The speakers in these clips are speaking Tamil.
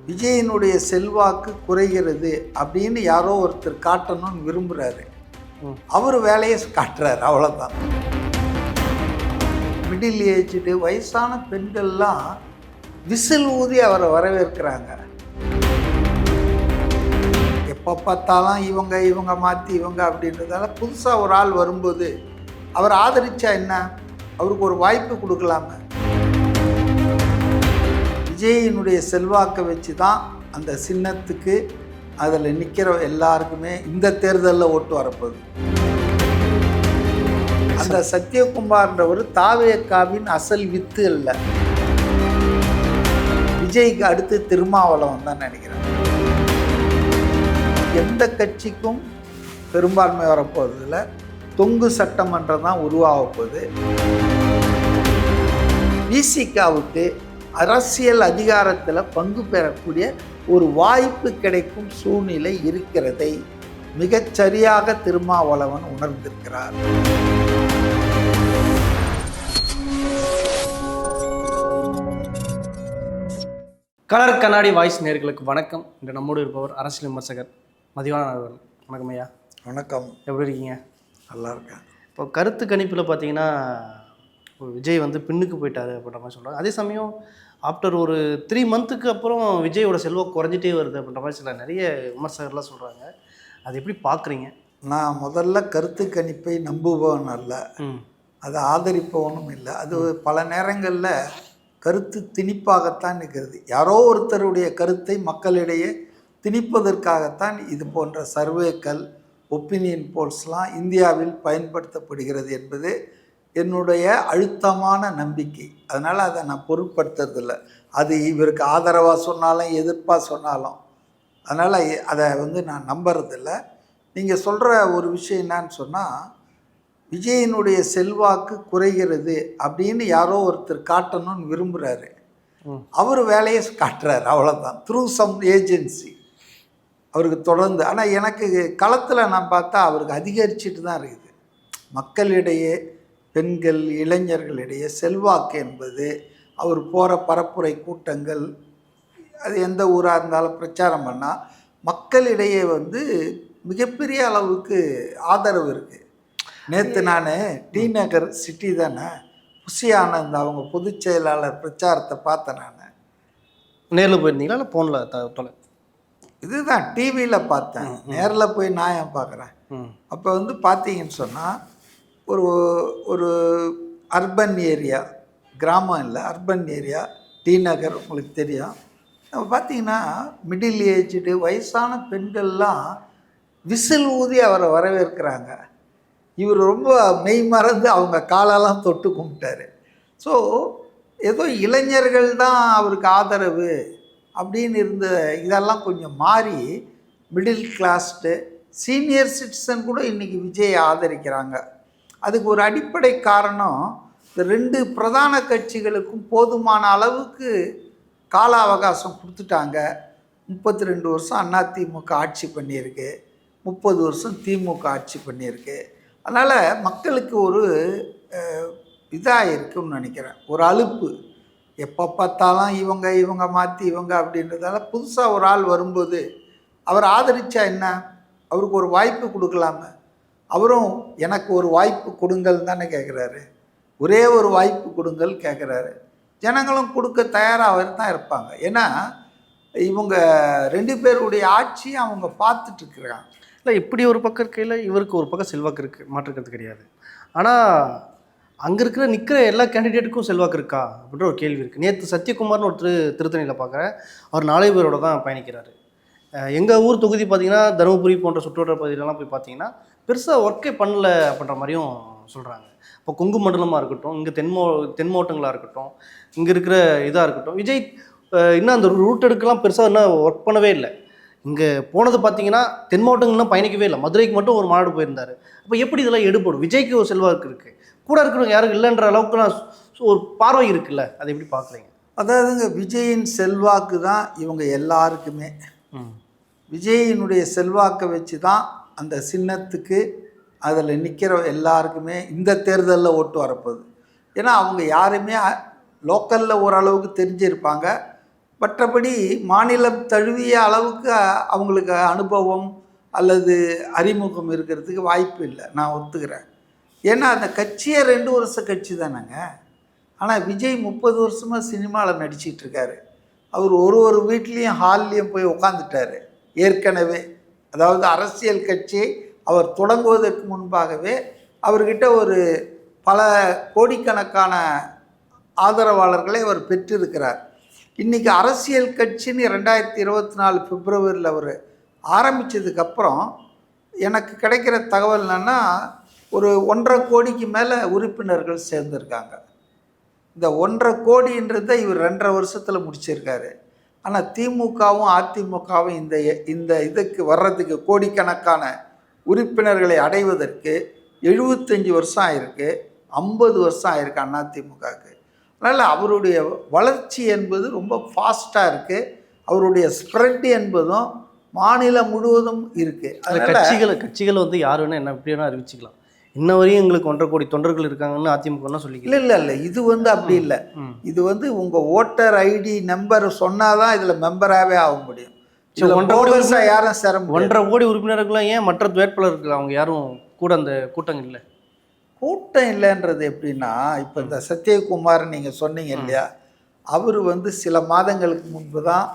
விஜயினுடைய செல்வாக்கு குறைகிறது அப்படின்னு யாரோ ஒருத்தர் காட்டணும்னு விரும்புகிறாரு. அவர் வேலையை காட்டுறாரு, அவ்வளோதான். மிடில் ஏஜ்டு வயசான பெண்கள்லாம் விசில் ஊதி அவரை வரவேற்கிறாங்க. எப்போ பார்த்தாலும் இவங்க மாற்றி இவங்க அப்படின்றதால புதுசாக ஒரு ஆள் வரும்போது அவர் ஆதரிச்சா என்ன, அவருக்கு ஒரு வாய்ப்பு கொடுக்கலாமே. விஜயினுடைய செல்வாக்கை வச்சு தான் அந்த சின்னத்துக்கு அதில் நிற்கிற எல்லாருக்குமே இந்த தேர்தலில் ஓட்டு வரப்போகுது. அந்த சத்யகுமார்ன்றவர் தாவேக்காவின் அசல் வித்து அல்ல, விஜய்க்கு அடுத்து திருமாவளவன் தான் நினைக்கிறேன். எந்த கட்சிக்கும் பெரும்பான்மை வரப்போவதில்லை, தொங்கு சட்டமன்றம் தான் உருவாக போகுது. விசிகாவுக்கு அரசியல் அதிகாரத்தில் பங்கு பெறக்கூடிய ஒரு வாய்ப்பு கிடைக்கும் சூழ்நிலை இருக்கிறதை மிகச்சரியாக திருமாவளவன் உணர்ந்திருக்கிறார். கலர் கண்ணாடி வாய்ஸ் நேயர்களுக்கு வணக்கம். இன்று நம்மோடு இருப்பவர் அரசியல் விமர்சகர் மதிவாணன் அவர்கள். வணக்கம் ஐயா. வணக்கம். எப்படி இருக்கீங்க? நல்லா இருக்கேன். இப்போ கருத்து கணிப்பில் பார்த்தீங்கன்னா விஜய் பின்னுக்கு போயிட்டாரு அப்படின்ற மாதிரி சொல்கிறாங்க. அதே சமயம் ஆஃப்டர் ஒரு 3 மந்த்துக்கு அப்புறம் விஜயோட செல்வாக்கு குறைஞ்சிட்டே வருது அப்படின்ற மாதிரி சில நிறைய விமர்சகர்லாம் சொல்கிறாங்க. அது எப்படி பார்க்குறீங்க? நான் முதல்ல கருத்து கணிப்பை நம்புபவன் அல்ல, அதை ஆதரிப்பவனும் இல்லை. அது பல நேரங்களில் கருத்து திணிப்பாகத்தான் இருக்கிறது. யாரோ ஒருத்தருடைய கருத்தை மக்களிடையே திணிப்பதற்காகத்தான் இது போன்ற சர்வேக்கள், ஒப்பீனியன் போல்ஸ்லாம் இந்தியாவில் பயன்படுத்தப்படுகிறது என்பது என்னுடைய அழுத்தமான நம்பிக்கை. அதனால் அதை நான் பொருட்படுத்துறதில்லை. அது இவருக்கு ஆதரவாக சொன்னாலும் எதிர்ப்பாக சொன்னாலும், அதனால் அதை நான் நம்புறதில்லை. நீங்கள் சொல்கிற ஒரு விஷயம் என்னான்னு சொன்னால், விஜயினுடைய செல்வாக்கு குறைகிறது அப்படின்னு யாரோ ஒருத்தர் காட்டணும்னு விரும்புகிறாரு. அவர் வேலையை காட்டுறாரு, அவ்வளோதான். த்ரூ சம் ஏஜென்சி அவருக்கு தொடர்ந்து. ஆனால் எனக்கு களத்தில் நான் பார்த்தா அவருக்கு அதிகரிச்சுட்டு தான் இருக்குது. மக்களிடையே, பெண்கள், இளைஞர்களிடையே செல்வாக்கு என்பது, அவர் போகிற பரப்புரை கூட்டங்கள், அது எந்த ஊராக இருந்தாலும் பிரச்சாரம் பண்ணால் மக்களிடையே மிகப்பெரிய அளவுக்கு ஆதரவு இருக்குது. நேற்று நான் டி நகர் சிட்டி தானே புஷி ஆனந்த் அவங்க பொதுச் செயலாளர் பிரச்சாரத்தை பார்த்தேன். நான் நேரில் போயிருந்தீங்களா இல்லை ஃபோனில் தொலை? இதுதான் டிவியில் பார்த்தேன், நேரில் போய் நான் ஏன் பார்க்குறேன். அப்போ பார்த்தீங்கன்னு சொன்னால் ஒரு அர்பன் ஏரியா, கிராமம் இல்லை, அர்பன் ஏரியா, டி நகர் உங்களுக்கு தெரியும். நம்ம பார்த்தீங்கன்னா மிடில் ஏஜ்டு வயசான பெண்கள்லாம் விசில் ஊதி அவரை வரவேற்கிறாங்க. இவர் ரொம்ப மெய் மறந்து அவங்க காலெல்லாம் தொட்டு கும்பிட்டாரு. ஸோ ஏதோ இளைஞர்கள் தான் அவருக்கு ஆதரவு அப்படின்னு இருந்த இதெல்லாம் கொஞ்சம் மாறி மிடில் கிளாஸ்டு, சீனியர் சிட்டிசன் கூட இன்றைக்கி விஜயை ஆதரிக்கிறாங்க. அதுக்கு ஒரு அடிப்படை காரணம், இந்த 2 பிரதான கட்சிகளுக்கும் போதுமான அளவுக்கு கால அவகாசம் கொடுத்துட்டாங்க. 32 வருஷம் அதிமுக ஆட்சி பண்ணியிருக்கு, 30 வருஷம் திமுக ஆட்சி பண்ணியிருக்கு. அதனால் மக்களுக்கு ஒரு இதாக இருக்குன்னு நினைக்கிறேன், ஒரு அலுப்பு. எப்போ பார்த்தாலும் இவங்க மாற்றி இவங்க அப்படின்றதால புதுசாக ஒரு ஆள் வரும்போது அவர் ஆதரித்தா என்ன, அவருக்கு ஒரு வாய்ப்பு கொடுக்கலாமே. அவரும் எனக்கு ஒரு வாய்ப்பு கொடுங்கள் தானே கேட்குறாரு, ஒரே ஒரு வாய்ப்பு கொடுங்கள் கேட்குறாரு. ஜனங்களும் கொடுக்க தயாராக தான் இருப்பாங்க. ஏன்னா இவங்க 2 பேருடைய ஆட்சியை அவங்க பார்த்துட்ருக்குறாங்க. இல்லை, இப்படி ஒரு பக்கம் இருக்கையில் இவருக்கு ஒரு பக்கம் செல்வாக்கு இருக்குது, மாற்றுக்கிறது கிடையாது. ஆனால் அங்கே நிற்கிற எல்லா கேண்டிடேட்டுக்கும் செல்வாக்கு இருக்கா அப்படின்ற ஒரு கேள்வி இருக்குது. நேற்று சத்யகுமார்னு ஒருத்தர் திருத்தணியில் பார்க்குறேன், அவர் 4 பேரோட தான் பயணிக்கிறாரு. எங்கள் ஊர் தொகுதி பார்த்திங்கன்னா தருமபுரி போன்ற சுற்றுவட்டார பகுதியிலலாம் போய் பார்த்தீங்கன்னா பெருசாக ஒர்க்கே பண்ணல அப்படின்ற மாதிரியும் சொல்கிறாங்க. இப்போ கொங்கு மண்டலமாக இருக்கட்டும், இங்கே தென் மாவட்டங்களாக இருக்கட்டும், இங்கே இருக்கிற இதாக இருக்கட்டும், விஜய் இன்னும் அந்த ரூட் எடுக்கலாம் பெருசாக இன்னும் ஒர்க் பண்ணவே இல்லை. இங்கே போனது பார்த்தீங்கன்னா தென் மாவட்டங்கள்லாம் பயணிக்கவே இல்லை, மதுரைக்கு மட்டும் ஒரு மாநாடு போயிருந்தார். அப்போ எப்படி இதெல்லாம் எடுபடும்? விஜய்க்கு ஒரு செல்வாக்கு இருக்குது, கூட இருக்கிறவங்க யாரும் இல்லைன்ற அளவுக்குலாம் ஒரு பார்வை இருக்குல்ல, அதை எப்படி பார்க்குறீங்க? அதாவதுங்க, விஜயின் செல்வாக்கு தான் இவங்க எல்லாருக்குமே. விஜயினுடைய செல்வாக்கை வச்சு தான் அந்த சின்னத்துக்கு அதில் நிற்கிற எல்லாருக்குமே இந்த தேர்தலில் ஓட்டு வரப்போகுது. ஏன்னா அவங்க யாருமே லோக்கலில் ஓரளவுக்கு தெரிஞ்சிருப்பாங்க, மற்றபடி மாநிலம் தழுவிய அளவுக்கு அவங்களுக்கு அனுபவம் அல்லது அறிமுகம் இருக்கிறதுக்கு வாய்ப்பு இல்லை, நான் ஒத்துக்கிறேன். ஏன்னா அந்த கட்சியே 2 வருஷ கட்சி தானேங்க. ஆனால் விஜய் 30 வருஷமாக சினிமாவில் நடிச்சிட்டு இருக்காரு. அவர் ஒரு வீட்லேயும் ஹால்லையும் போய் உட்காந்துட்டார் ஏற்கனவே. அதாவது அரசியல் கட்சியை அவர் தொடங்குவதற்கு முன்பாகவே அவர்கிட்ட ஒரு பல கோடிக்கணக்கான ஆதரவாளர்களை அவர் பெற்றிருக்கிறார். இன்றைக்கி அரசியல் கட்சின்னு 2024 பிப்ரவரியில் அவர் ஆரம்பித்ததுக்கப்புறம் எனக்கு கிடைக்கிற தகவல் என்னென்னா ஒரு 1.5 கோடிக்கு மேலே உறுப்பினர்கள் சேர்ந்துருக்காங்க. இந்த 1.5 கோடின்றதை இவர் 2.5 வருஷத்தில் முடிச்சிருக்காரு. ஆனால் திமுகவும் அதிமுகவும் இந்த இதுக்கு வர்றதுக்கு கோடிக்கணக்கான உறுப்பினர்களை அடைவதற்கு 75 வருஷம் ஆயிருக்கு, 50 வருஷம் ஆயிருக்கு அதிமுகவுக்கு. அதனால் அவருடைய வளர்ச்சி என்பது ரொம்ப ஃபாஸ்ட்டாக இருக்குது. அவருடைய ஸ்ப்ரெட் என்பதும் மாநிலம் முழுவதும் இருக்குது. அதனால் கட்சிகள் வந்து யாருன்னு என்ன எப்படி வேணால் அறிவிச்சிக்கலாம். இன்ன வரையும் எங்களுக்கு 1.5 கோடி தொண்டர்கள் இருக்காங்கன்னு அதிமுக சொல்லிக்கலாம். இல்லை இது வந்து அப்படி இல்லை. இது வந்து உங்கள் ஓட்டர் ஐடி நம்பர் சொன்னாதான் இதில் மெம்பராகவே ஆக முடியும். 1.5 கோடி யாரும் சேர 1.5 கோடி உறுப்பினர்கள்லாம் ஏன் மற்ற வேட்பாளர்கள் அவங்க யாரும் கூட அந்த கூட்டம் இல்லை? கூட்டம் இல்லைன்றது எப்படின்னா, இப்போ இந்த சத்யகுமார் நீங்கள் சொன்னீங்க இல்லையா, அவர் வந்து சில மாதங்களுக்கு முன்பு தான்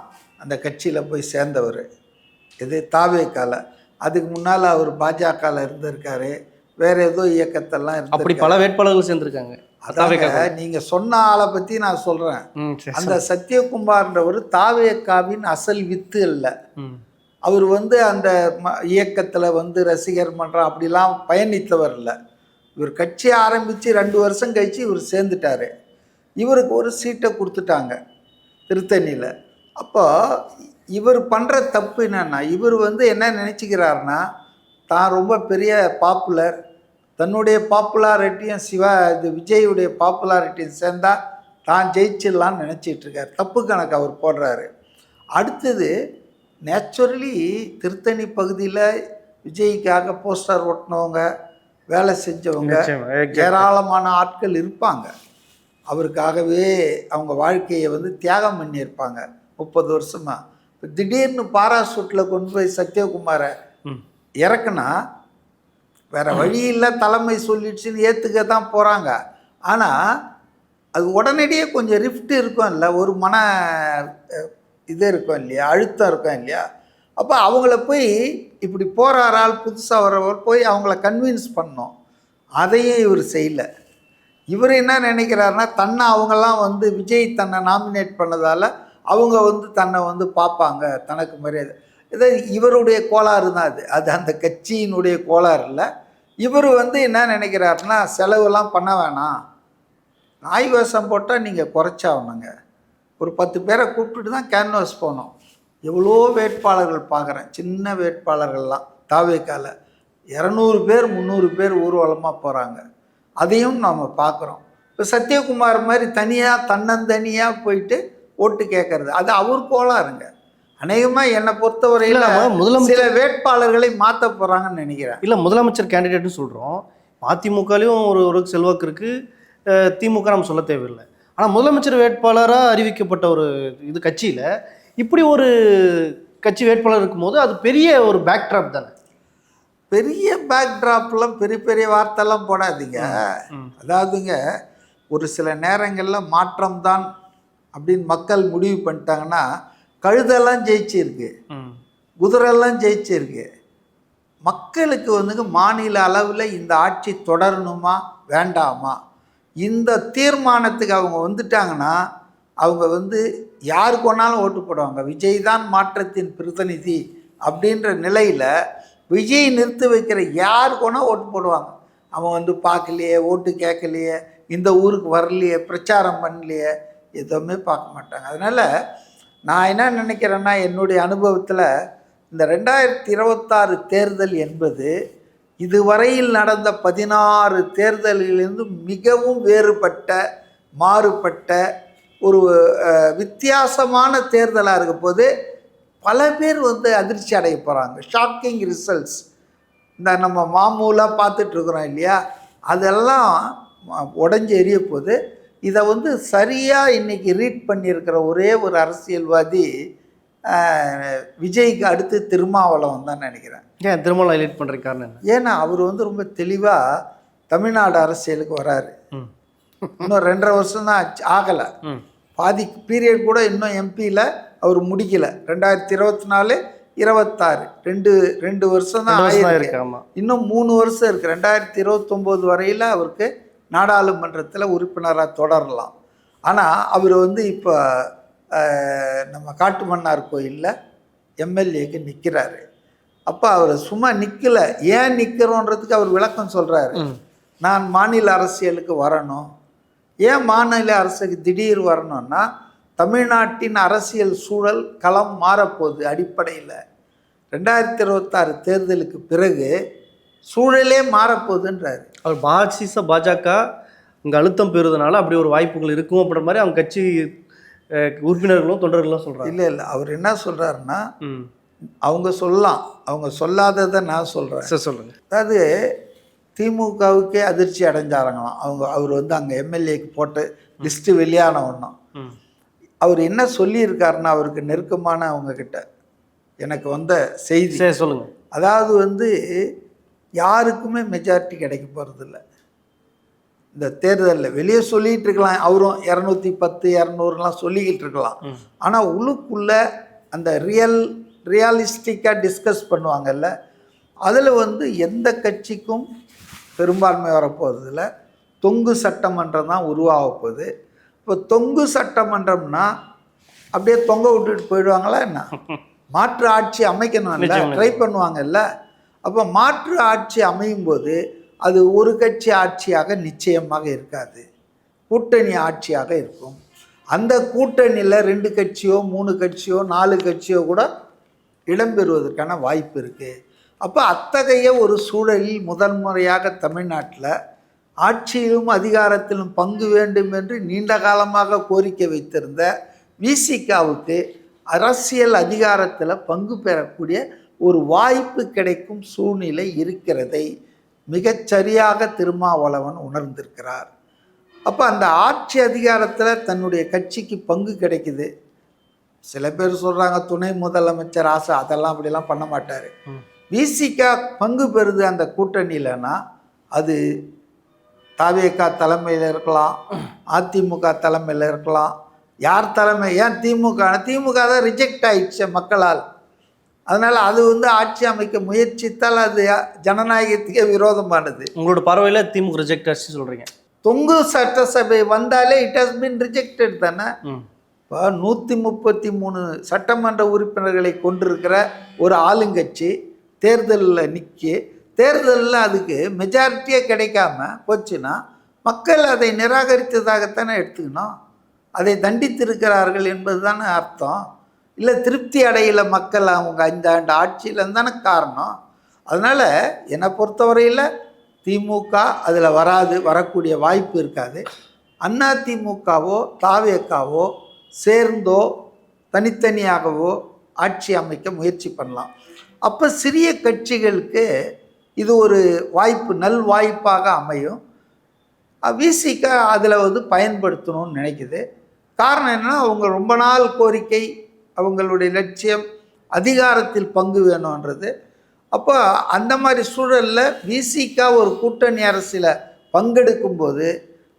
அந்த கட்சியில் போய் சேர்ந்தவர். இது தாவேக்கால. அதுக்கு முன்னால் அவர் பாஜகவில் இருந்திருக்காரு, வேறு ஏதோ இயக்கத்தெல்லாம் இருந்து. அப்படி பல வேட்பாளர்கள் சேர்ந்துருக்காங்க. அதாங்க நீங்கள் சொன்ன ஆளை பற்றி நான் சொல்கிறேன். அந்த சத்யகுமார்ன்றவர் தாவேக்காவின் அசல் வித்து இல்லை. அவர் வந்து அந்த இயக்கத்தில் வந்து ரசிகர் மன்றம் அப்படிலாம் பயணித்தவர் இல்லை. இவர் கட்சி ஆரம்பித்து 2 வருஷம் கழித்து இவர் சேர்ந்துட்டார். இவருக்கு ஒரு சீட்டை கொடுத்துட்டாங்க திருத்தணியில். அப்போ இவர் பண்ணுற தப்பு என்னென்னா, இவர் வந்து என்ன நினச்சிக்கிறாருன்னா, தான் ரொம்ப பெரிய பாப்புலர், தன்னுடைய பாப்புலாரிட்டியும் விஜயுடைய பாப்புலாரிட்டியும் சேர்ந்தால் தான் ஜெயிச்சிடலான்னு நினச்சிட்ருக்கார். தப்பு கணக்கு அவர் போடுறாரு. அடுத்தது நேச்சுரலி திருத்தணி பகுதியில் விஜய்க்காக போஸ்டர் ஒட்டினவங்க, வேலை செஞ்சவங்க ஏராளமான ஆட்கள் இருப்பாங்க. அவருக்காகவே அவங்க வாழ்க்கையை வந்து தியாகம் பண்ணியிருப்பாங்க 30 வருஷமாக. இப்போ திடீர்னு பாராசூட்டில் கொண்டு போய் சத்யகுமாரை இறக்குனா வேறு வழி இல்லை, தலைமை சொல்லிடுச்சுன்னு ஏற்றுக்க தான் போகிறாங்க. ஆனால் அது உடனடியே கொஞ்சம் ரிஃப்ட் இருக்கும் இல்லை, ஒரு மன இது இருக்கும் இல்லையா, அழுத்தம் இருக்கும் இல்லையா. அப்போ அவங்கள போய் இப்படி போகிறாரால் புதுசாக வரவர் போய் அவங்கள கன்வின்ஸ் பண்ணோம். அதையும் இவர் செய்யலை. இவர் என்ன நினைக்கிறாருன்னா, தன்னை அவங்கெல்லாம் வந்து விஜய் தன்னை நாமினேட் பண்ணதால் அவங்க வந்து தன்னை வந்து பார்ப்பாங்க, தனக்கு மரியாதை. இதை இவருடைய கோளாறு தான் அது அந்த கட்சியினுடைய கோளாறு இல்லை. இவர் வந்து என்ன நினைக்கிறாருன்னா, செலவுலாம் பண்ண வேணாம், நாய் வேஷம் போட்டால் நீங்கள் குறைச்சாகணுங்க. ஒரு 10 பேரை கூப்பிட்டுட்டு தான் கேன்வாஸ் போனோம். எவ்வளோ வேட்பாளர்கள் பார்க்குறேன், சின்ன வேட்பாளர்கள்லாம் தாவேக்கால 200 பேர் 300 பேர் ஊர்வலமாக போகிறாங்க. அதையும் நாம் பார்க்குறோம். இப்போ சத்யகுமார் மாதிரி தனியாக தன்னந்தனியாக போயிட்டு ஓட்டு கேட்கறது, அது அவர் கோளாறுங்க. அநேகமாக என்னை பொறுத்தவரையில் சில வேட்பாளர்களை மாற்ற போகிறாங்கன்னு நினைக்கிறேன். இல்லை, முதலமைச்சர் கேண்டிடேட்னு சொல்கிறோம். அதிமுகலையும் ஒரு செல்வாக்கு இருக்குது, திமுக நம்ம சொல்ல தேவையில்லை. ஆனால் முதலமைச்சர் வேட்பாளராக அறிவிக்கப்பட்ட ஒரு இது கட்சியில் இப்படி ஒரு கட்சி வேட்பாளர் இருக்கும்போது அது பெரிய ஒரு பேக்ட்ராப் தானே. பெரிய பேக்ட்ராப்லாம் பெரிய பெரிய வார்த்தைலாம் போடாதீங்க. அதாவதுங்க, ஒரு சில நேரங்களில் மாற்றம் தான் அப்படின்னு மக்கள் முடிவு பண்ணிட்டாங்கன்னா, கழுதெல்லாம் ஜெயிச்சிருக்கு, குதிரெல்லாம் ஜெயிச்சிருக்கு. மக்களுக்கு வந்துங்க மாநில அளவில் இந்த ஆட்சி தொடரணுமா வேண்டாமா, இந்த தீர்மானத்துக்கு அவங்க வந்துட்டாங்கன்னா அவங்க வந்து யாருக்கு வேணாலும் ஓட்டு போடுவாங்க. விஜய் தான் மாற்றத்தின் பிரதிநிதி அப்படின்ற நிலையில் விஜய் நிறுத்தி வைக்கிற யாருக்கு வேணால் ஓட்டு போடுவாங்க. அவன் வந்து பார்க்கலையே, ஓட்டு கேட்கலையே, இந்த ஊருக்கு வரலையே, பிரச்சாரம் பண்ணலையே, எதுவுமே பார்க்க மாட்டாங்க. அதனால் நான் என்ன நினைக்கிறேன்னா, என்னுடைய அனுபவத்தில் இந்த 2026 தேர்தல் என்பது இதுவரையில் நடந்த 16 தேர்தலிலிருந்து மிகவும் வேறுபட்ட, மாறுபட்ட ஒரு வித்தியாசமான தேர்தலாக இருக்க போது பல பேர் வந்து அதிர்ச்சி அடைய போகிறாங்க. ஷாக்கிங் ரிசல்ட்ஸ் இந்த நம்ம மாமூலாக பார்த்துட்ருக்குறோம் இல்லையா, அதெல்லாம் உடஞ்சி எரிய போது இதை வந்து சரியாக இன்னைக்கு ரீட் பண்ணியிருக்கிற ஒரே ஒரு அரசியல்வாதி விஜய்க்கு அடுத்து திருமாவளவன் தான் நினைக்கிறேன். ஏன் திருமணம் ஹைலைட் பண்ணுற காரணம் என்ன? ஏன்னா அவர் வந்து ரொம்ப தெளிவாக தமிழ்நாடு அரசியலுக்கு வராரு. இன்னும் 2.5 வருஷம் தான் ஆகலை, பாதி பீரியட் கூட இன்னும் எம்பியில் அவர் முடிக்கலை. 2024 26 ரெண்டு வருஷம் தான் ஆயிருக்கு. இன்னும் 3 வருஷம் இருக்குது. 2029 வரையில் அவருக்கு நாடாளுமன்றத்தில் உறுப்பினராக தொடரலாம். ஆனால் அவர் வந்து இப்போ நம்ம காட்டுமன்னார் கோயிலில் எம்எல்ஏக்கு நிற்கிறாரு. அப்போ அவர் சும்மா நிற்கலை, ஏன் நிற்கிறோன்றதுக்கு அவர் விளக்கம் சொல்கிறாரு. நான் மாநில அரசியலுக்கு வரணும். ஏன் மாநில அரசுக்கு திடீர் வரணும்னா, தமிழ்நாட்டின் அரசியல் சூழல் களம் மாறப்போகுது. அடிப்படையில் 2026 தேர்தலுக்கு பிறகு சூழலே மாறப்போகுதுன்றாரு அவர். பாஜக இங்கே அழுத்தம் பெறுவதனால அப்படி ஒரு வாய்ப்புகள் இருக்கும் அப்படின்ற மாதிரி அவங்க கட்சி உறுப்பினர்களும் தொண்டர்களும் சொல்கிறாங்க. இல்லை அவர் என்ன சொல்கிறாருன்னா, அவங்க சொல்லலாம், அவங்க சொல்லாததை நான் சொல்கிறேன். சார் சொல்லுங்கள். அதாவது திமுகவுக்கே அதிர்ச்சி அடைஞ்சாரங்களாம். அவர் வந்து அங்கே எம்எல்ஏக்கு போட்டு லிஸ்ட்டு வெளியான ஒன்றும் அவர் என்ன சொல்லியிருக்காருன்னா, அவருக்கு நெருக்கமான அவங்கக்கிட்ட எனக்கு வந்த செய்தி சொல்லுங்கள். அதாவது வந்து யாருக்குமே மெஜாரிட்டி கிடைக்க போகிறதில்ல இந்த தேர்தலில். வெளியே சொல்லிகிட்டு இருக்கலாம், அவரும் 210 200லாம் சொல்லிக்கிட்டு இருக்கலாம். ஆனால் உள்ளுக்குள்ள அந்த ரியாலிஸ்டிக்காக டிஸ்கஸ் பண்ணுவாங்கல்ல, அதில் வந்து எந்த கட்சிக்கும் பெரும்பான்மை வரப்போகிறதில்ல. தொங்கு சட்டமன்றம் தான் உருவாக போகுது. இப்போ தொங்கு சட்டமன்றம்னா அப்படியே தொங்க விட்டுட்டு போயிடுவாங்களா என்ன? மாற்று ஆட்சி அமைக்கணும்ல, ட்ரை பண்ணுவாங்கல்ல. அப்போ மாற்று ஆட்சி அமையும் போது அது ஒரு கட்சி ஆட்சியாக நிச்சயமாக இருக்காது, கூட்டணி ஆட்சியாக இருக்கும். அந்த கூட்டணியில் 2 கட்சியோ 3 கட்சியோ 4 கட்சியோ கூட இடம்பெறுவதற்கான வாய்ப்பு இருக்குது. அப்போ அத்தகைய ஒரு சூழலில் முதன்முறையாக தமிழ்நாட்டில் ஆட்சியிலும் அதிகாரத்திலும் பங்கு வேண்டும் என்று நீண்ட காலமாக கோரிக்கை வைத்திருந்த விசிகாவுக்கு அரசியல் அதிகாரத்தில் பங்கு பெறக்கூடிய ஒரு வாய்ப்பு கிடைக்கும் சூழ்நிலை இருக்கிறதை மிகச்சரியாக திருமாவளவன் உணர்ந்திருக்கிறார். அப்போ அந்த ஆட்சி அதிகாரத்தில் தன்னுடைய கட்சிக்கு பங்கு கிடைக்குது. சில பேர் சொல்கிறாங்க துணை முதலமைச்சர் ஆசை, அதெல்லாம் அப்படிலாம் பண்ண மாட்டார். விசிகா பங்கு பெறுது அந்த கூட்டணியிலனா அது தாவேகா தலைமையில் இருக்கலாம், அதிமுக தலைமையில் இருக்கலாம், யார் தலைமை. ஏன் திமுக தான் ரிஜெக்ட் ஆயிடுச்சு மக்களால். அதனால் அது வந்து ஆட்சி அமைக்க முயற்சித்தால் அது ஜனநாயகத்துக்கே விரோதமானது. உங்களோட பார்வையில் திமுக ரிஜெக்ட் ஆச்சு சொல்கிறீங்க. தொங்கு சட்டசபை வந்தாலே இட் ஹஸ் பின் ரிஜெக்டட் தானே. இப்போ 133 சட்டமன்ற உறுப்பினர்களை கொண்டிருக்கிற ஒரு ஆளுங்கட்சி தேர்தலில் தேர்தலில் அதுக்கு மெஜாரிட்டியே கிடைக்காம போச்சுன்னா மக்கள் அதை நிராகரித்ததாகத்தானே எடுத்துக்கணும். அதை தண்டித்திருக்கிறார்கள் என்பது தானே அர்த்தம். இல்லை திருப்தி அடையில மக்கள் அவங்க 5 ஆண்டு ஆட்சியில் தானே காரணம். அதனால் என்னை பொறுத்தவரையில் திமுக அதில் வரக்கூடிய வாய்ப்பு இருக்காது. அதிமுகவோ தாவேக்காவோ சேர்ந்தோ தனித்தனியாகவோ ஆட்சி அமைக்க முயற்சி பண்ணலாம். அப்போ சிறிய கட்சிகளுக்கு இது ஒரு வாய்ப்பு, நல் வாய்ப்பாக அமையும். விசிக அதில் வந்து பயன்படுத்தணும்னு நினைக்குது. காரணம் என்னென்னா, அவங்க ரொம்ப நாள் கோரிக்கை, அவங்களுடைய லட்சியம் அதிகாரத்தில் பங்கு வேணுன்றது. அப்போ அந்த மாதிரி சூழலில் விசிக ஒரு கூட்டணி அரசியல் பங்கெடுக்கும்போது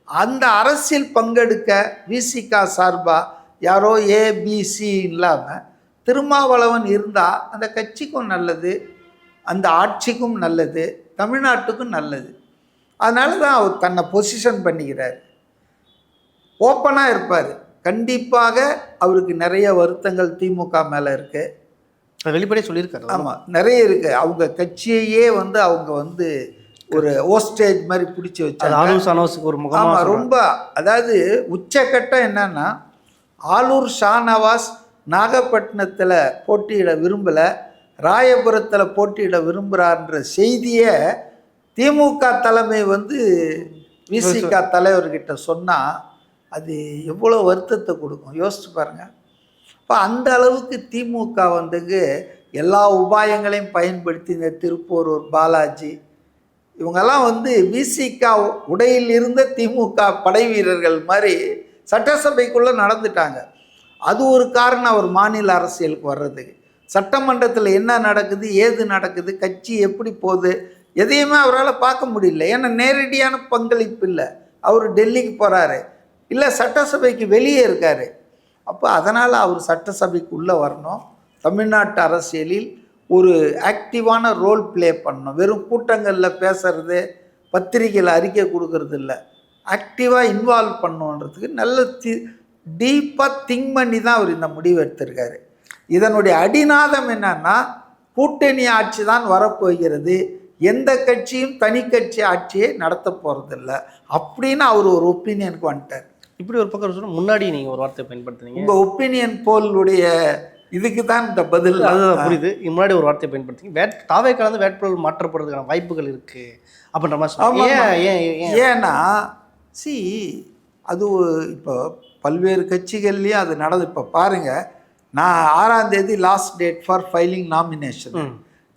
அந்த அரசியல் பங்கெடுக்க விசிக சார்பாக யாரோ ஏபிசி இல்லாமல் திருமாவளவன் இருந்தால் அந்த கட்சிக்கும் நல்லது, அந்த ஆட்சிக்கும் நல்லது, தமிழ்நாட்டுக்கும் நல்லது. அதனால தான் அவர் தன்னை பொசிஷன் பண்ணிக்கிறார். ஓப்பனாக இருப்பார். கண்டிப்பாக அவருக்கு நிறைய வருத்தங்கள் திமுக மேலே இருக்குது. வெளிப்படையாக சொல்லியிருக்காரு. ஆமாம், நிறைய இருக்குது. அவங்க கட்சியையே வந்து அவங்க வந்து ஒரு ஓஸ்டேஜ் மாதிரி பிடிச்சி வச்சாங்க. ஒரு முகம். ஆமாம், ரொம்ப. அதாவது உச்சக்கட்டம் என்னன்னா, ஆலூர் ஷாநவாஸ் நாகப்பட்டினத்தில் போட்டியிட விரும்பலை, ராயபுரத்தில் போட்டியிட விரும்புகிறார்ன்ற செய்தியை திமுக தலைமை வந்து விசிக தலைவர்கிட்ட சொன்னால் அது எவ்வளோ வருத்தத்தை கொடுக்கும் யோசிச்சு பாருங்கள். இப்போ அந்த அளவுக்கு திமுக வந்துங்க எல்லா உபாயங்களையும் பயன்படுத்தி இந்த திருப்போரூர் பாலாஜி இவங்கெல்லாம் வந்து விசிக உடையில் இருந்த திமுக படை வீரர்கள் மாதிரி சட்டசபைக்குள்ளே நடந்துட்டாங்க. அது ஒரு காரணம் அவர் மாநில அரசியலுக்கு வர்றதுக்கு. சட்டமன்றத்தில் என்ன நடக்குது, ஏது நடக்குது, கட்சி எப்படி போகுது, எதையுமே அவரால் பார்க்க முடியல. ஏன்னா நேரடியான பங்களிப்பு இல்லை. அவர் டெல்லிக்கு போகிறாரு, இல்லை சட்டசபைக்கு வெளியே இருக்கார். அப்போ அதனால் அவர் சட்டசபைக்கு உள்ளே வரணும். தமிழ்நாட்டு அரசியலில் ஒரு ஆக்டிவான ரோல் ப்ளே பண்ணணும். வெறும் கூட்டங்களில் பேசுறது, பத்திரிகையில் அறிக்கை கொடுக்கறது இல்லை, ஆக்டிவாக இன்வால்வ் பண்ணுன்றதுக்கு நல்ல டீப்பாக திங்க் பண்ணி தான் அவர் இந்த முடிவு எடுத்திருக்காரு. இதனுடைய அடிநாதம் என்னன்னா, கூட்டணி ஆட்சி தான் வரப்போகிறது, எந்த கட்சியும் தனி கட்சி ஆட்சியை நடத்த போகிறதில்ல அப்படின்னு அவர் ஒரு ஒப்பீனியனுக்கு வந்துட்டார். இப்படி ஒரு பக்கம் சொன்னால் முன்னாடி நீங்கள் ஒரு வார்த்தையை பயன்படுத்துனீங்க, உங்கள் ஒப்பீனியன் போலுடைய இதுக்கு தான் இந்த பதில். அதுதான் புரியுது. முன்னாடி ஒரு வார்த்தையை பயன்படுத்திங்க, தாவே கலந்து வேட்பாளர் மாற்றப்படுறதுக்கான வாய்ப்புகள் இருக்குது அப்படின்ற மாதிரி. ஏன்னா அது இப்போ பல்வேறு கட்சிகள்லேயும் அது நடந்து. இப்போ பாருங்கள், நான் 6ஆம் தேதி last date for filing nomination.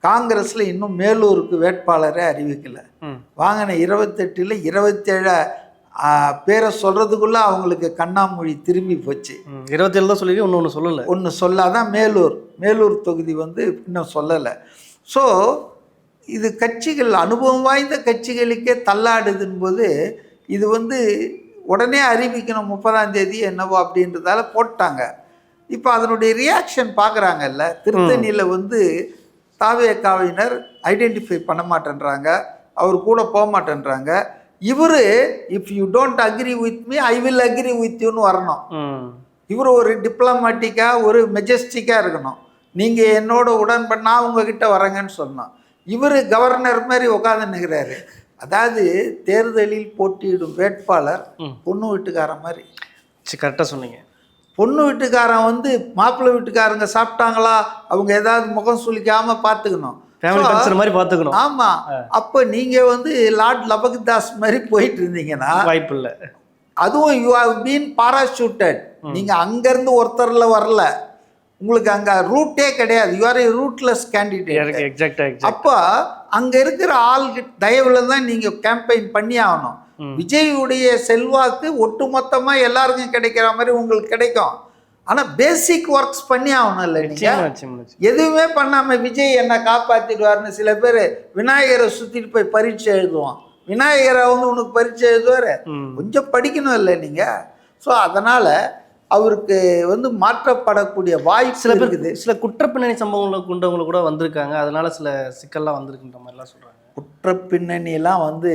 காங்கிரஸில் இன்னும் மேலூருக்கு வேட்பாளரை அறிவிக்கலை. வாங்கின 28ல் 27 பேரை சொல்கிறதுக்குள்ளே அவங்களுக்கு கண்ணாமொழி திரும்பி போச்சு. 27 தான் சொல்லி ஒன்று சொல்லாதான் மேலூர் தொகுதி வந்து இன்னும் சொல்லலை. ஸோ இது கட்சிகள், அனுபவம் வாய்ந்த கட்சிகளுக்கே தள்ளாடுதுன்போது இது வந்து உடனே அறிவிக்கணும் 30ஆம் தேதி என்னவோ அப்படின்றதால போட்டாங்க. இப்போ அதனுடைய ரியாக்ஷன் பார்க்குறாங்கல்ல. திருத்தணியில் வந்து தாவேகாவினர் ஐடென்டிஃபை பண்ண மாட்டேன்றாங்க, அவர் கூட போக மாட்டேன்றாங்க. இவர் if you don't agree with me I will agree with யூன்னு வரணும். இவர் ஒரு டிப்ளமேட்டிக்காக ஒரு மெஜஸ்டிக்காக இருக்கணும். நீங்கள் என்னோட உடன்பட நான் உங்ககிட்ட வரேங்கன்னு சொன்னோம். இவர் கவர்னர் மாதிரி உட்காந்துன்னுக்கிறாரு. அதாவது தேர்தலில் போட்டியிடும் வேட்பாளர் பொண்ணு வீட்டுக்காரன் மாதிரி. கரெக்டாக சொன்னீங்க. பொண்ணு வீட்டுக்காரன் வந்து மாப்பிள்ளை வீட்டுக்காரங்க சாப்பிட்டாங்களா, அவங்க ஏதாவது முகம் சுளிக்காமல் பார்த்துக்கணும், மாதிரி பார்த்துக்கணும். ஆமாம். அப்போ நீங்கள் வந்து லார்ட் லபக்தாஸ் மாதிரி போயிட்டு இருந்தீங்கன்னா வாய்ப்பு இல்லை. அதுவும் யூ ஹவ் பீன் பாராசூட்டட். நீங்கள் அங்கேருந்து ஒருத்தரில் வரல, உங்களுக்கு அங்கே ரூட்டே கிடையாது. You R A ruthless candidate. அப்போ அங்கே இருக்கிற ஆள் தயவில் தான் நீங்கள் கேம்பெயின் பண்ணி ஆகணும். விஜயுடைய செல்வாக்கு ஒட்டுமொத்தமாக எல்லாருக்கும் கிடைக்கிற மாதிரி உங்களுக்கு கிடைக்கும். ஆனால் பேசிக் ஒர்க்ஸ் பண்ணி ஆகணும் இல்லை. நீங்கள் எதுவுமே பண்ணாமல் விஜய் என்னை காப்பாற்றிடுவார்னு சில பேர் விநாயகரை சுற்றிட்டு போய் பரீட்சை எழுதுவான். விநாயகரை வந்து உனக்கு பரீட்சை எழுதுவார், கொஞ்சம் படிக்கணும் இல்லை நீங்கள். ஸோ அதனால் அவருக்கு வந்து மாற்றப்படக்கூடிய வாய்ப்பு சில பேர் இருக்குது. சில குற்றப்பின்னணி சம்பவங்களை கொண்டவங்களை கூட வந்திருக்காங்க, அதனால சில சிக்கல்லாம் வந்திருக்குன்ற மாதிரிலாம் சொல்கிறாங்க. குற்றப்பின்னணியெல்லாம் வந்து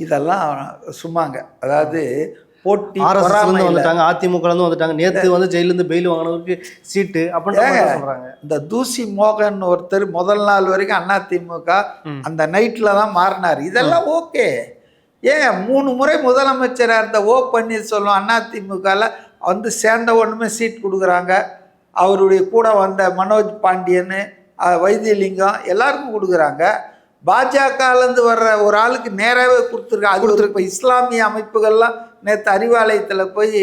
இதெல்லாம் சும்மாங்க. அதாவது போட்டி வந்துட்டாங்க, அதிமுகலேருந்து வந்துட்டாங்க. நேற்று வந்து ஜெயிலேருந்து பெயில் வாங்கினவருக்கு சீட்டு அப்படின்னு சொல்கிறாங்க. இந்த தூசி மோகன் ஒருத்தர் முதல் நாள் வரைக்கும் அதிமுக அந்த நைட்டில் தான் மாறினார். இதெல்லாம் ஓகே. ஏன் 3 முறை முதலமைச்சராக இருந்த ஓ பன்னீர்செல்வம் அதிமுகவில் வந்து சேர்ந்த ஒன்றுமே சீட் கொடுக்குறாங்க. அவருடைய கூட வந்த மனோஜ் பாண்டியன், வைத்தியலிங்கம் எல்லாருக்கும் கொடுக்குறாங்க. பாஜகலேருந்து வர்ற ஒரு ஆளுக்கு நேராகவே கொடுத்துருக்காங்க. அது இப்போ இஸ்லாமிய அமைப்புகள்லாம் நேற்று அறிவாலயத்தில் போய்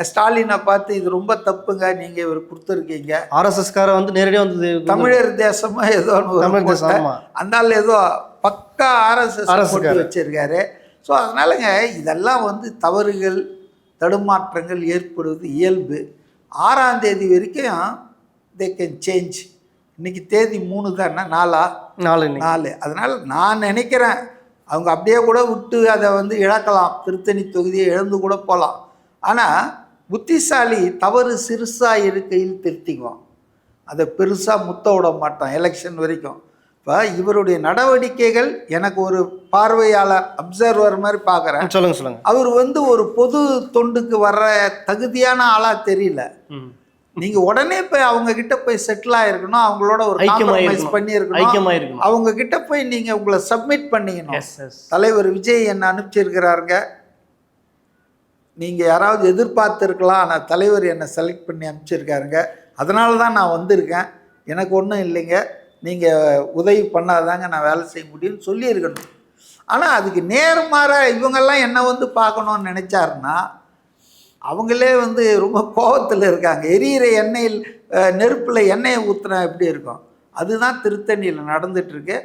ஸ்டாலினை பார்த்து இது ரொம்ப தப்புங்க, நீங்கள் இவர் கொடுத்துருக்கீங்க. ஆர்எஸ்எஸ்கார வந்து நேரடியாக வந்து தமிழர் தேசமாக ஏதோ அந்த ஆள் ஏதோ பக்கா ஆர்எஸ்எஸ் போட்டு வச்சிருக்காரு. ஸோ அதனாலங்க இதெல்லாம் வந்து தவறுகள், தடுமாற்றங்கள் ஏற்படுவது இயல்பு. 6ஆம் தேதி வரைக்கும் தே கேன் சேஞ்ச். இன்னைக்கு தேதி 3 தானே, 4. அதனால் நான் நினைக்கிறேன் அவங்க அப்படியே கூட விட்டு அதை வந்து இழக்கலாம், திருத்தணி தொகுதியை இழந்து கூட போகலாம். ஆனால் புத்திசாலி தவறு சிறுசாக இருக்கையில் திருத்திக்குவோம், அதை பெருசாக முத்த விட மாட்டான் எலெக்ஷன் வரைக்கும். இப்போ இவருடைய நடவடிக்கைகள் எனக்கு ஒரு பார்வையாளர் அப்சர்வர் மாதிரி பார்க்குறேன். சொல்லுங்க. அவர் வந்து ஒரு பொது தொண்டுக்கு வர்ற தகுதியான ஆளாக தெரியல. நீங்கள் உடனே போய் அவங்க கிட்ட போய் செட்டில் ஆகிருக்கணும், அவங்களோட ஒரு காம்ப்ரமைஸ் பண்ணியிருக்கணும், அவங்க கிட்ட போய் நீங்கள் உங்களை சப்மிட் பண்ணிக்கணும். தலைவர் விஜய் என்ன அனுப்பிச்சிருக்கிறாருங்க, நீங்கள் யாராவது எதிர்பார்த்துருக்கலாம், ஆனால் தலைவர் என்னை செலக்ட் பண்ணி அனுப்பிச்சிருக்காருங்க, அதனால தான் நான் வந்திருக்கேன், எனக்கு ஒன்றும் இல்லைங்க, நீங்கள் உதவி பண்ணாதாங்க நான் வேலை செய்ய முடியும்னு சொல்லியிருக்கணும். ஆனால் அதுக்கு நேர்மாறாக இவங்கெல்லாம் என்ன வந்து பார்க்கணுன்னு நினச்சாருன்னா அவங்களே வந்து ரொம்ப கோபத்தில் இருக்காங்க. எரியிற எண்ணெயில் நெருப்பில் எண்ணெயை ஊற்றுனா எப்படி இருக்கும், அதுதான் திருத்தணியில் நடந்துகிட்ருக்கு.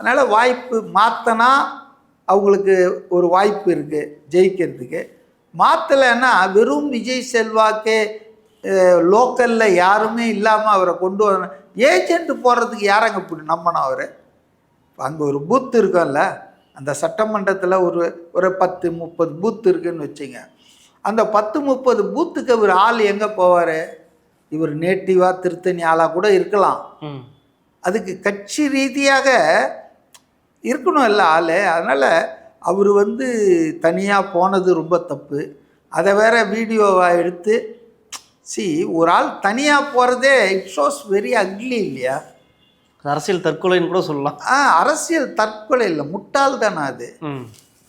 அதனால் வாய்ப்பு மாற்றினா அவங்களுக்கு ஒரு வாய்ப்பு இருக்குது ஜெயிக்கிறதுக்கு. மாற்றலைன்னா வெறும் விஜய் செல்வாக்கே லோக்கலில் யாருமே இல்லாமல் அவரை கொண்டு வர ஏஜென்ட் போடுறதுக்கு யாரங்க நம்பணும் அவர்? அங்கே ஒரு பூத் இருக்கும்ல, அந்த சட்டமன்றத்தில் ஒரு 10-30 பூத் இருக்குதுன்னு வச்சுங்க. அந்த 10-30 பூத்துக்கு ஒரு ஆள் எங்கே போவார்? இவர் நேட்டிவாக திருத்தணி ஆளாக கூட இருக்கலாம். அதுக்கு கட்சி ரீதியாக இருக்கணும் இல்லை ஆள். அதனால் அவர் தனியாக போனது ரொம்ப தப்பு. அதை வேற வீடியோவாக எடுத்து ஒரு ஆள் தனியாக போகிறதே இட் ஷோஸ் வெரி அக்லி இல்லையா? அரசியல் தற்கொலைன்னு கூட சொல்லலாம். அரசியல் தற்கொலை இல்லை, முட்டாள் தானே அது.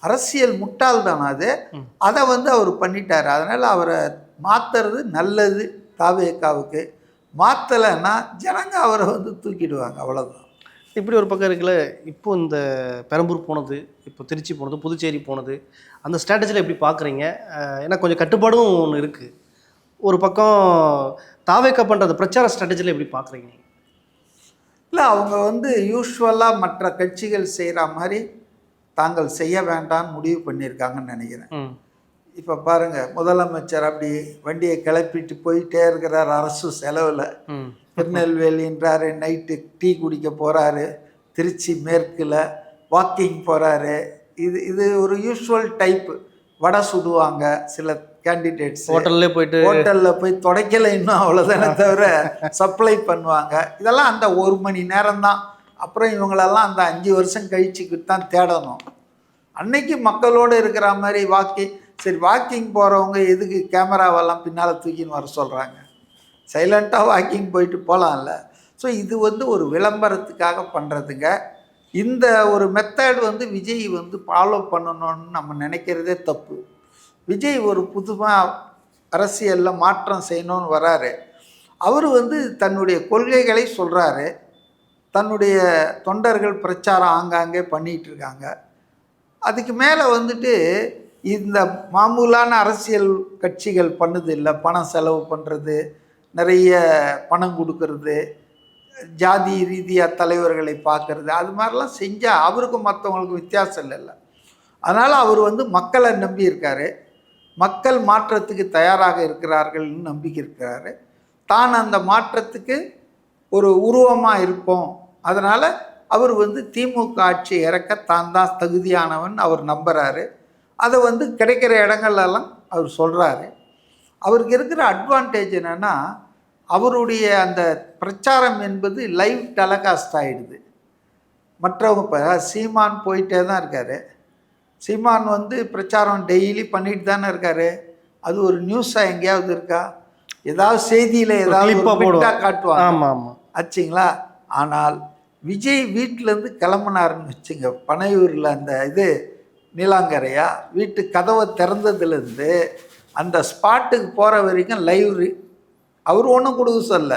அரசியல் முட்டாள் தானே அது. அதை அவர் பண்ணிட்டார். அதனால் அவரை மாற்றுறது நல்லது தாவேக்காவுக்கு. மாற்றலைன்னா ஜனங்க அவரை தூக்கிடுவாங்க, அவ்வளோதான். இப்படி ஒரு பக்கம் இருக்குல்ல, இப்போ இந்த பெரம்பூர் போனது, இப்போ திருச்சி போனது, புதுச்சேரி போனது, அந்த ஸ்ட்ராட்டஜியில் எப்படி பார்க்குறீங்க? ஏன்னா கொஞ்சம் கட்டுப்பாடும் ஒன்று இருக்குது. ஒரு பக்கம் தாவேக்கா பண்ணுற பிரச்சார ஸ்ட்ராட்டஜியில் எப்படி பார்க்குறீங்க? இல்லை, அவங்க யூஸ்வலாக மற்ற கட்சிகள் செய்கிற மாதிரி தாங்கள் செய்ய வேண்டாம்னு முடிவு பண்ணியிருக்காங்கன்னு நினைக்கிறேன். இப்போ பாருங்கள், முதலமைச்சர் அப்படி வண்டியை கிளப்பிட்டு போயிட்டே இருக்கிறார் அரசு செலவில். திருநெல்வேலின்றாரு, நைட்டு டீ குடிக்க போகிறாரு, திருச்சி மேற்கில் வாக்கிங் போகிறாரு. இது ஒரு யூஸ்வல் டைப்பு. வடை சுடுவாங்க சில கேண்டிடேட்ஸ், ஹோட்டலில் போய் துடைக்கலை இன்னும் அவ்வளோதானே தவிர சப்ளை பண்ணுவாங்க. இதெல்லாம் அந்த 1 மணி நேரம் தான். அப்புறம் இவங்களெல்லாம் அந்த 5 வருஷம் கழிச்சுக்கு தான் தேடணும். அன்னைக்கு மக்களோடு இருக்கிற மாதிரி வாக்கிங் போகிறவங்க எதுக்கு கேமராவெல்லாம் பின்னால் தூக்கின்னு வர சொல்கிறாங்க? சைலண்ட்டாக வாக்கிங் போயிட்டு போகலாம்ல. ஸோ இது ஒரு விளம்பரத்துக்காக பண்ணுறதுங்க. இந்த ஒரு மெத்தட் விஜய் ஃபாலோ பண்ணணும்னு நம்ம நினைக்கிறதே தப்பு. விஜய் ஒரு புதுமாக அரசியலில் மாற்றம் செய்யணும்னு வராரு. அவர் தன்னுடைய கொள்கைகளை சொல்கிறாரு. தன்னுடைய தொண்டர்கள் பிரச்சாரம் ஆங்காங்கே பண்ணிகிட்ருக்காங்க. அதுக்கு மேலே இந்த மாமூலான அரசியல் கட்சிகள் பண்ணுது இல்லை, பணம் செலவு பண்ணுறது, நிறைய பணம் கொடுக்கறது, ஜாதி ரீதியாக தலைவர்களை பார்க்குறது, அது மாதிரிலாம் செஞ்சால் அவருக்கும் மற்றவங்களுக்கும் வித்தியாசம் இல்லைல்ல. அதனால் அவர் மக்களை நம்பி இருக்கார். மக்கள் மாற்றத்துக்கு தயாராக இருக்கிறார்கள்னு நம்பிக்கை இருக்கிறாரு. தான் அந்த மாற்றத்துக்கு ஒரு உருவமாக இருப்போம். அதனால் அவர் திமுக ஆட்சி இறக்க தான் தகுதியானவன் அவர் நம்புகிறாரு. அதை கிடைக்கிற இடங்கள்லாம் அவர் சொல்கிறாரு. அவருக்கு இருக்கிற அட்வான்டேஜ் என்னென்னா, அவருடைய அந்த பிரச்சாரம் என்பது லைவ் டெலகாஸ்ட் ஆகிடுது. மற்றவங்க இப்போ சீமான் போயிட்டே தான் இருக்கார். சீமான் பிரச்சாரம் டெய்லி பண்ணிட்டு தானே இருக்கார். அது ஒரு நியூஸாக எங்கேயாவது இருக்கா? ஏதாவது செய்தியில் ஏதாவது காட்டுவாங்க ஆச்சுங்களா. ஆனால் விஜய் வீட்டிலேருந்து கிளம்புனாருன்னு வச்சுங்க, பனையூரில் அந்த நீலாங்கரையா வீட்டு கதவை திறந்ததுலேருந்து அந்த ஸ்பாட்டுக்கு போகிற வரைக்கும் லைவ். அவர் ஒன்றும் கொடுக்க சொல்ல,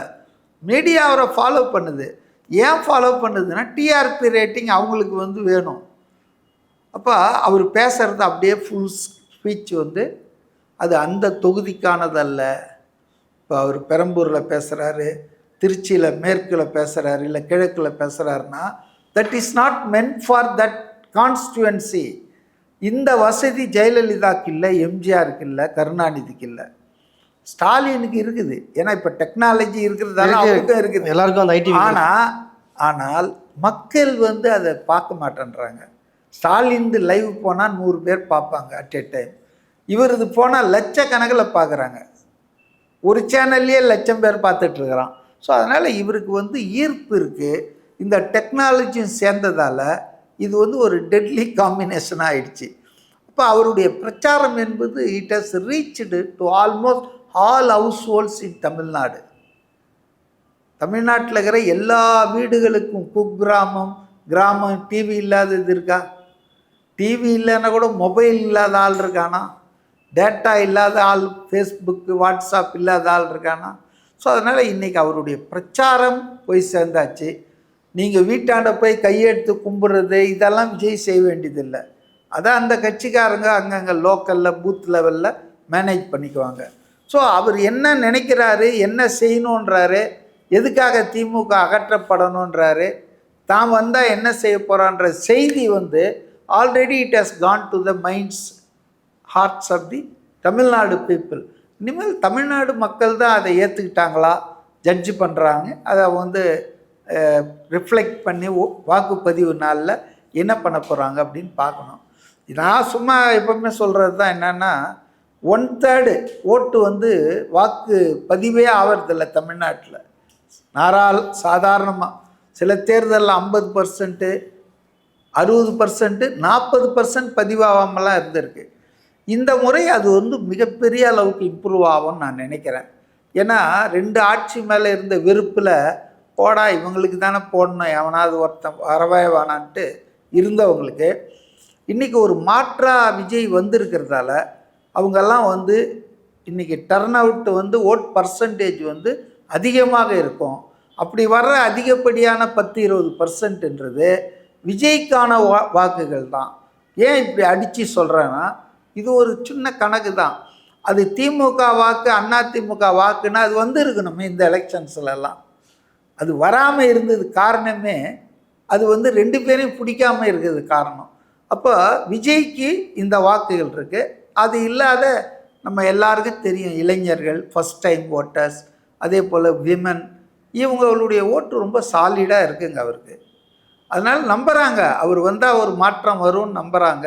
மீடியா அவரை ஃபாலோ பண்ணுது. ஏன் ஃபாலோ பண்ணுதுன்னா டிஆர்பி ரேட்டிங் அவங்களுக்கு வேணும். அப்போ அவர் பேசுகிறது அப்படியே ஃபுல் ஸ்பீச் அது அந்த தொகுதிக்கானதல்ல. இப்போ அவர் பெரம்பூரில் பேசுகிறாரு, திருச்சியில் மேற்கில் பேசுகிறாரு, இல்லை கிழக்கில் பேசுகிறாருன்னா that is not meant for that constituency. இந்த வசதி ஜெயலலிதாவுக்கு இல்லை, எம்ஜிஆருக்கு இல்லை, கருணாநிதிக்கு இல்லை, ஸ்டாலினுக்கு இருக்குது. ஏன்னா இப்போ டெக்னாலஜி இருக்கிறதால அவருக்கும் இருக்குது, எல்லாருக்கும் அந்த ஐடி. ஆனால் மக்கள் அதை பார்க்க மாட்டேன்றாங்க. ஸ்டாலின் லைவ் போனால் 100 பேர் பார்ப்பாங்க அட் எ டைம். இவர் போனால் லட்சக்கணக்கில் பார்க்குறாங்க. ஒரு சேனல்லையே 1,00,000 பேர் பார்த்துட்ருக்குறான். ஸோ அதனால் இவருக்கு ஈர்ப்பு இருக்குது. இந்த டெக்னாலஜியும் சேர்ந்ததால் இது ஒரு டெட்லி காம்பினேஷன் ஆகிடுச்சு. அப்போ அவருடைய பிரச்சாரம் என்பது it has reached to almost all household in Tamil Nadu. தமிழ்நாட்டில் இருக்கிற எல்லா வீடுகளுக்கும் கிராமம் டிவி இல்லாதது இருக்கா? டிவி இல்லைன்னா கூட மொபைல் இல்லாத ஆள் இருக்கானா? டேட்டா இல்லாத ஆள், ஃபேஸ்புக்கு வாட்ஸ்அப் இல்லாத ஆள் இருக்கானா? ஸோ அதனால் இன்றைக்கி அவருடைய பிரச்சாரம் போய் சேர்ந்தாச்சு. நீங்கள் வீட்டாண்ட போய் கையெடுத்து கும்பிட்றது இதெல்லாம் விஜய் செய்ய வேண்டியதில்லை. அதான் அந்த கட்சிக்காரங்க அங்கங்கே லோக்கலில் பூத் லெவலில் மேனேஜ் பண்ணிக்குவாங்க. ஸோ அவர் என்ன நினைக்கிறாரு, என்ன செய்யணுன்றாரு, எதுக்காக திமுக அகற்றப்படணுன்றாரு, தான் வந்தால் என்ன செய்ய போகிறான்ற செய்தி வந்து already it has gone to the minds hearts of the Tamil Nadu people. இனிமேல் தமிழ்நாடு மக்கள் தான் அதை ஏற்றுக்கிட்டாங்களா ஜட்ஜ் பண்ணுறாங்க. அதை வந்து ரிஃப்ளெக்ட் பண்ணி வாக்குப்பதிவு நாளில் என்ன பண்ண போகிறாங்க அப்படின்னு பார்க்கணும். நான் சும்மா எப்பவுமே சொல்கிறது தான் என்னென்னா, 1/3 ஓட்டு வந்து வாக்கு பதிவே ஆகிறதில்ல தமிழ்நாட்டில். சாதாரணமாக சில தேர்தலில் 50%, 60%, 40% பதிவாகாமலாம் இருந்திருக்கு. இந்த முறை அது வந்து மிகப்பெரிய அளவுக்கு இம்ப்ரூவ் ஆகும்னு நான் நினைக்கிறேன். ஏன்னா 2 ஆட்சி மேலே இருந்த வெறுப்பில் போடா இவங்களுக்கு தானே போடணும், எவனாவது ஒருத்தன் வரவே வேணான்ட்டு இருந்தவங்களுக்கு இன்றைக்கி ஒரு மாற்றாக விஜய் வந்திருக்கிறதால அவங்கெல்லாம் வந்து இன்றைக்கி டர்ன் அவுட் வந்து ஓட் பர்சன்டேஜ் வந்து அதிகமாக இருக்கும். அப்படி வர்ற அதிகப்படியான 10-20%ன்றது விஜய்க்கான வாக்குகள் தான். ஏன் இப்படி அடித்து சொல்கிறேன்னா, இது ஒரு சின்ன கணக்கு தான். அது திமுக வாக்கு அதிமுக வாக்குன்னா அது வந்து இருக்கணுமே இந்த எலெக்ஷன்ஸ்லாம். அது வராமல் இருந்தது காரணமே அது வந்து 2 பேரையும் பிடிக்காமல் இருக்கிறது காரணம். அப்போ விஜய்க்கு இந்த வாக்குகள் இருக்குது. அது இல்லாத நம்ம எல்லாருக்கும் தெரியும், இளைஞர்கள், ஃபஸ்ட் டைம் ஓட்டர்ஸ், அதே போல் விமன், இவங்களுடைய ஓட்டு ரொம்ப சாலிடாக இருக்குங்க அவருக்கு. அதனால் நம்புகிறாங்க, அவர் வந்தால் ஒரு மாற்றம் வரும்னு நம்புகிறாங்க.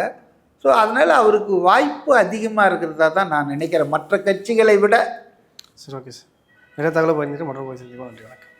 ஸோ அதனால் அவருக்கு வாய்ப்பு அதிகமாக இருக்கிறதா தான் நான் நினைக்கிறேன், மற்ற கட்சிகளை விட. சரி, ஓகே சார். நிறைய தகவல் பண்ணிட்டு மற்ற நன்றி, வணக்கம்.